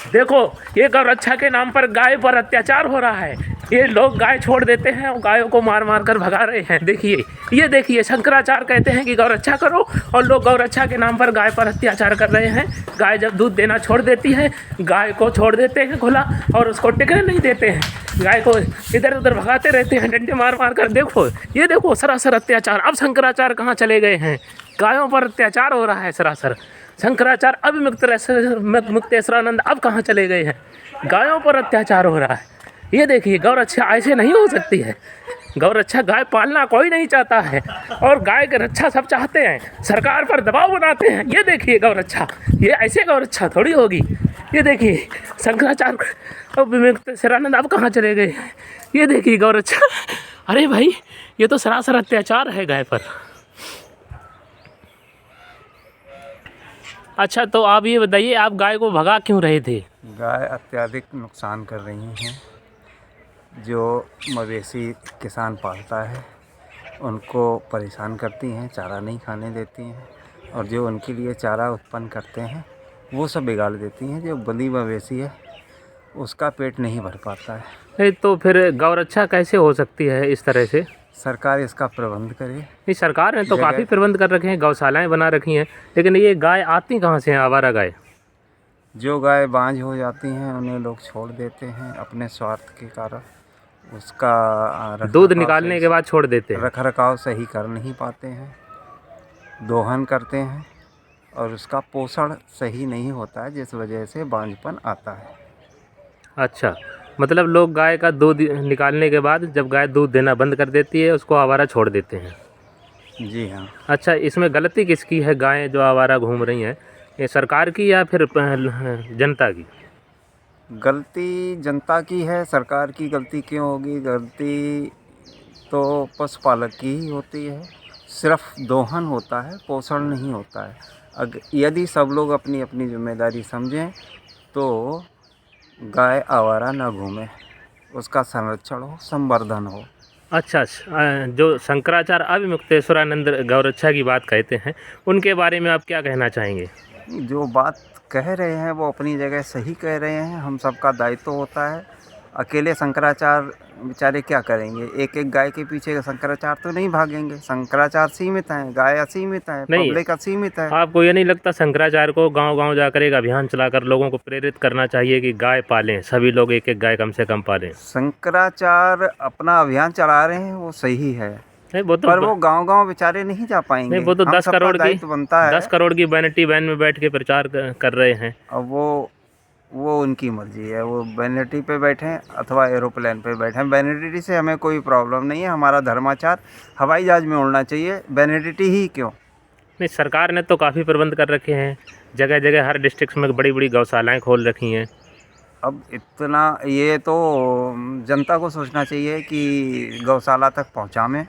देखो, ये गौरक्षा के नाम पर गाय पर अत्याचार हो रहा है। ये लोग गाय छोड़ देते हैं और गायों को मार मार कर भगा रहे हैं। देखिए, ये देखिए, शंकराचार्य कहते हैं कि गौरक्षा करो और लोग गौरक्षा के नाम पर गाय पर अत्याचार कर रहे हैं। गाय जब दूध देना छोड़ देती है, गाय को छोड़ देते हैं खुला और उसको टिकने नहीं देते हैं। गाय को इधर उधर भगाते रहते हैं, डंडे मार मार कर। देखो, ये देखो, सरासर अत्याचार। अब शंकराचार्य कहाँ चले गए हैं? गायों पर अत्याचार हो रहा है सरासर। शंकराचार्य अब मुक्तेश्वरानंद अब कहाँ चले गए हैं? गायों पर अत्याचार हो रहा है। ये देखिए, गौरक्षा ऐसे नहीं हो सकती है। गौरक्षा, गाय पालना कोई नहीं चाहता है और गाय की रक्षा सब चाहते हैं, सरकार पर दबाव बनाते हैं। ये देखिए गौरक्षा, ये ऐसे गौरक्षा थोड़ी होगी। ये देखिए शंकराचार्य अब मुक्तेश्वरानंद अब कहाँ चले गए? ये देखिए गौरक्षा। अरे भाई, ये तो सरासर अत्याचार है गाय पर। अच्छा, तो आप ये बताइए, आप गाय को भगा क्यों रहे थे? गाय अत्यधिक नुकसान कर रही हैं। जो मवेशी किसान पालता है उनको परेशान करती हैं, चारा नहीं खाने देती हैं, और जो उनके लिए चारा उत्पन्न करते हैं वो सब बिगाड़ देती हैं। जो बंदी मवेशी है उसका पेट नहीं भर पाता है। नहीं तो फिर गौरक्षा कैसे हो सकती है इस तरह से? सरकार इसका प्रबंध करे। नहीं, सरकार ने तो काफ़ी प्रबंध कर रखे हैं, गौशालाएं बना रखी हैं, लेकिन ये गाय आती कहाँ से हैं, आवारा गाय? जो गाय बांझ हो जाती हैं उन्हें लोग छोड़ देते हैं अपने स्वार्थ के कारण। उसका दूध निकालने के बाद छोड़ देते हैं। रख रखाव सही कर नहीं पाते हैं, दोहन करते हैं और उसका पोषण सही नहीं होता है, जिस वजह से बांझपन आता है। अच्छा, मतलब लोग गाय का दूध निकालने के बाद जब गाय दूध देना बंद कर देती है उसको आवारा छोड़ देते हैं। जी हाँ। अच्छा, इसमें गलती किसकी है? गायें जो आवारा घूम रही हैं, ये सरकार की या फिर जनता की? गलती जनता की है, सरकार की गलती क्यों होगी? गलती तो पशुपालक की ही होती है। सिर्फ दोहन होता है, पोषण नहीं होता है। यदि सब लोग अपनी अपनी जिम्मेदारी समझें तो गाय आवारा ना घूमे, उसका संरक्षण हो, संवर्धन हो। अच्छा, जो शंकराचार्य अविमुक्तेश्वरानंद गौरक्षा की बात कहते हैं, उनके बारे में आप क्या कहना चाहेंगे? जो बात कह रहे हैं वो अपनी जगह सही कह रहे हैं। हम सबका दायित्व होता है। अकेले शंकराचार्य बेचारे क्या करेंगे? एक एक गाय के पीछे शंकराचार्य तो नहीं भागेंगे। शंकराचार्य सीमित हैं, गाय असीमित है, पब्लिक असीमित है। आपको ये नहीं लगता शंकराचार्य को गांव-गांव जाकर एक अभियान चलाकर लोगों को प्रेरित करना चाहिए कि गाय पालें, सभी लोग एक एक गाय कम से कम पालें? शंकराचार्य अपना अभियान चला रहे हैं, वो सही है। नहीं, वो तो पर वो गांव-गांव बेचारे नहीं जा पाएंगे। नहीं, वो तो 10 करोड़ की बनता है। 10 करोड़ की वैनिटी वैन में बैठ के प्रचार कर रहे हैं। अब वो उनकी मर्जी है। वो वैनिटी पे बैठें अथवा एरोप्लेन पे बैठें, वैनिटी से हमें कोई प्रॉब्लम नहीं है। हमारा धर्माचार हवाई जहाज में उड़ना चाहिए, वैनिटी ही क्यों? नहीं, सरकार ने तो काफ़ी प्रबंध कर रखे हैं, जगह जगह हर डिस्ट्रिक्ट में बड़ी बड़ी गौशालाएं खोल रखी हैं। अब इतना ये तो जनता को सोचना चाहिए कि गौशाला तक पहुँचाएं,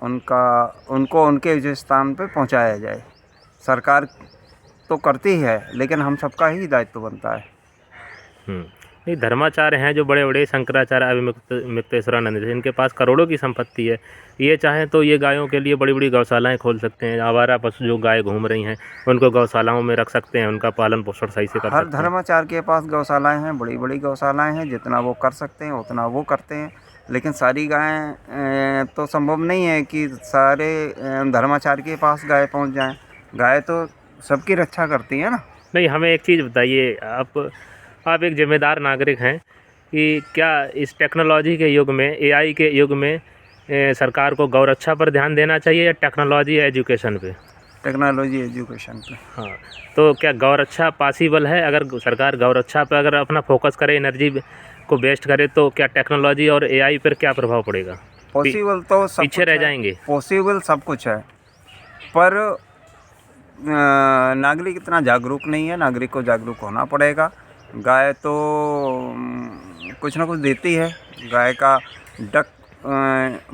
उनको उनके जिस स्थान पे पहुँचाया जाए। सरकार तो करती है, लेकिन हम सबका ही दायित्व बनता है। नहीं, धर्माचार्य हैं जो बड़े बड़े शंकराचार्य अविमुक्तेश्वरानंद, इनके पास करोड़ों की संपत्ति है। ये चाहें तो ये गायों के लिए बड़ी बड़ी गौशालाएं खोल सकते हैं। आवारा पशु जो गाय घूम रही हैं उनको गौशालाओं में रख सकते हैं, उनका पालन पोषण सही से कर सकते हैं। हर धर्माचार्य के पास गौशालाएं हैं, बड़ी बड़ी गौशालाएं हैं। जितना वो कर सकते हैं उतना वो करते हैं, लेकिन सारी गायें तो संभव नहीं है कि सारे धर्माचार्य के पास गाय पहुंच जाएं। गाय तो सबकी रक्षा करती है ना। नहीं, हमें एक चीज़ बताइए, आप एक जिम्मेदार नागरिक हैं कि क्या इस टेक्नोलॉजी के युग में, एआई के युग में सरकार को गौरक्षा पर ध्यान देना चाहिए या टेक्नोलॉजी एजुकेशन पे? टेक्नोलॉजी एजुकेशन पे। हाँ, तो क्या गौरक्षा पॉसिबल है? अगर सरकार गौरक्षा पर अगर अपना फोकस करे, एनर्जी को वेस्ट करे, तो क्या टेक्नोलॉजी और एआई पर क्या प्रभाव पड़ेगा? पॉसिबल तो सब पीछे रह जाएंगे। पॉसिबल सब कुछ है, पर नागरिक इतना जागरूक नहीं है। नागरिक को जागरूक होना पड़ेगा। गाय तो कुछ ना कुछ देती है। गाय का डक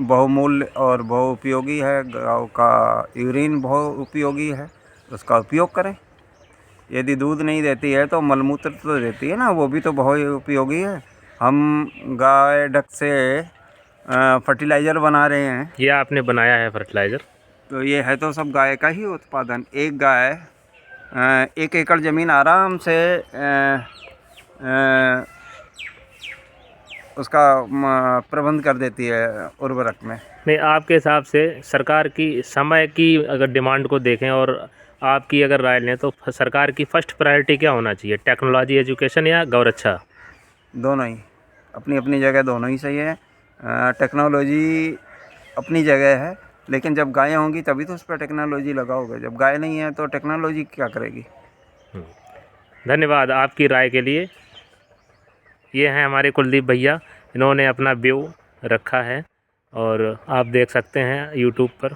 बहुमूल्य और बहुउपयोगी है। गाय का यूरिन बहुउपयोगी है, उसका उपयोग करें। यदि दूध नहीं देती है तो मलमूत्र तो देती है ना, वो भी तो बहुत उपयोगी है। हम गाय डक से फर्टिलाइज़र बना रहे हैं। ये आपने बनाया है फर्टिलाइज़र? तो ये है तो सब गाय का ही उत्पादन। एक गाय 1 एकड़ ज़मीन आराम से उसका प्रबंध कर देती है उर्वरक में। नहीं, आपके हिसाब से सरकार की समय की अगर डिमांड को देखें और आपकी अगर राय लें तो सरकार की फर्स्ट प्रायोरिटी क्या होना चाहिए, टेक्नोलॉजी एजुकेशन या गौरक्षा? दोनों ही अपनी अपनी जगह दोनों ही सही है। टेक्नोलॉजी अपनी जगह है, लेकिन जब गायें होंगी तभी तो उस पर टेक्नोलॉजी लगाओगे। जब गाय नहीं है तो टेक्नोलॉजी क्या करेगी। धन्यवाद आपकी राय के लिए। ये हैं हमारे कुलदीप भैया, इन्होंने अपना व्यू रखा है और आप देख सकते हैं यूट्यूब पर।